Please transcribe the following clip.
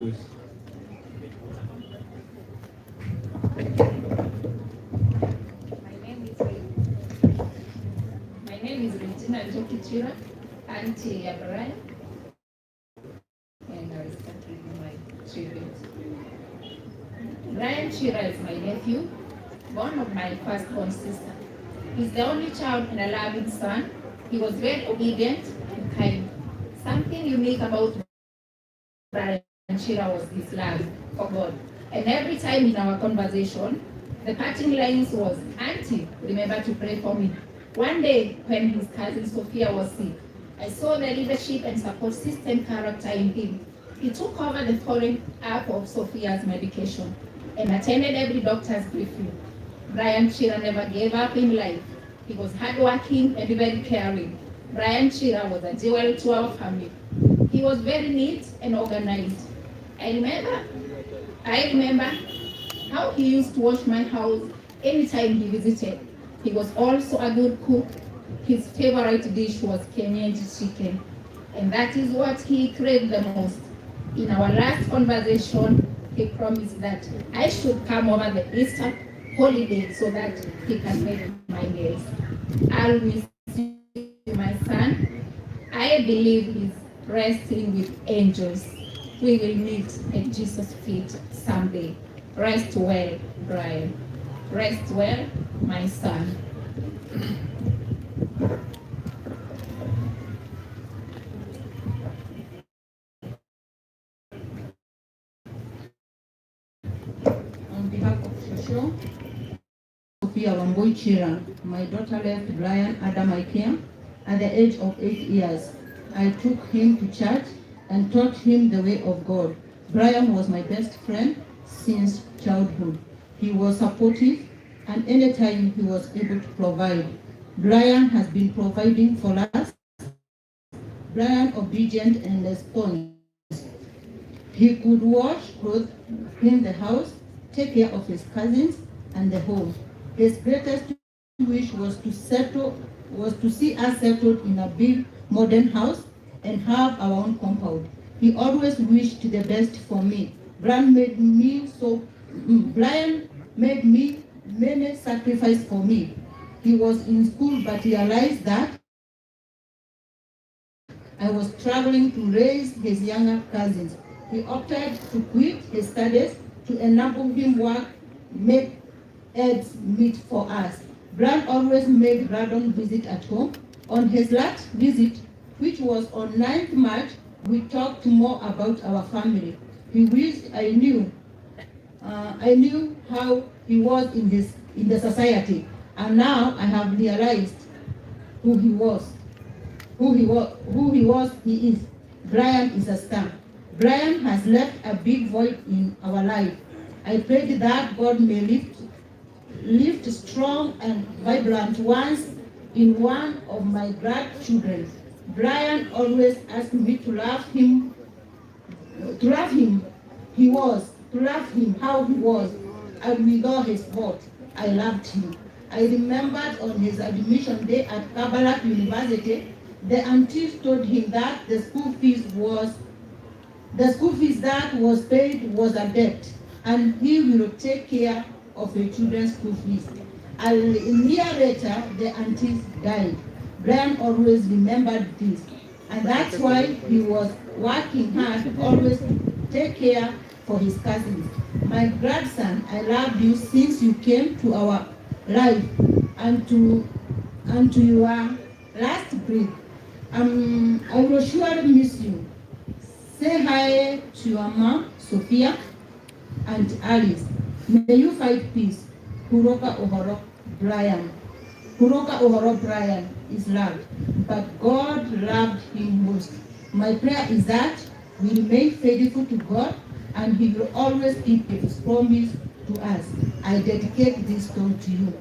My name is Regina Chira, Auntie Brian, and I will start reading my tribute. Brian Chira is my nephew, born of my firstborn sister. He's the only child and a loving son. He was very obedient and kind. Something unique about Brian Chira was his love for God. And every time in our conversation, the parting lines was, Auntie, remember to pray for me. One day, when his cousin Sophia was sick, I saw the leadership and support system character in him. He took over the following up of Sophia's medication and attended every doctor's briefing. Brian Chira never gave up in life. He was hardworking and very caring. Brian Chira was a jewel to our family. He was very neat and organized. I remember how he used to wash my house anytime he visited. He was also a good cook. His favorite dish was Kenyaji chicken, and that is what he craved the most. In our last conversation, he promised that I should come over the Easter holiday so that he can make my meals. I'll miss you, my son. I believe he's resting with angels. We will meet at Jesus' feet someday. Rest well, Brian. Rest well, my son. On behalf of Shosho, Sophia Wambui Chira, my daughter left Brian Adam Ikea at the age of 8 years. I took him to church and taught him the way of God. Brian was my best friend since childhood. He was supportive, and anytime he was able to provide. Brian has been providing for us. Brian obedient and responsive. He could wash clothes, clean the house, take care of his cousins and the home. His greatest wish was to see us settled in a big modern house and have our own compound. He always wished the best for me. Brian made many sacrifices for me. He was in school but realized that I was struggling to raise his younger cousins. He opted to quit his studies to enable him work, make ends meet for us. Brian always made random visit at home. On his last visit, which was on 9th March, we talked more about our family. He wished I knew how he was in the society, and now I have realized who he was. He is. Brian is a star. Brian has left a big void in our life. I pray that God may lift strong and vibrant ones in one of my grandchildren. Brian always asked me to love him how he was, and with all his fault, I loved him. I remembered on his admission day at Kabbalah University, the auntie told him that the school fees that was paid was a debt, and he will take care of the children's school fees. A year later, the auntie died. Brian always remembered this, and that's why he was working hard always to take care for his cousins. My grandson, I loved you since you came to our life and to your last breath. I will surely miss you. Say hi to your mom, Sophia, and Alice. May you find peace. Kuroka Ohoro Brian. Kuroka Ohoro Brian is loved, but God loved him most. My prayer is that we remain faithful to God, and He will always keep His promise to us. I dedicate this song to you.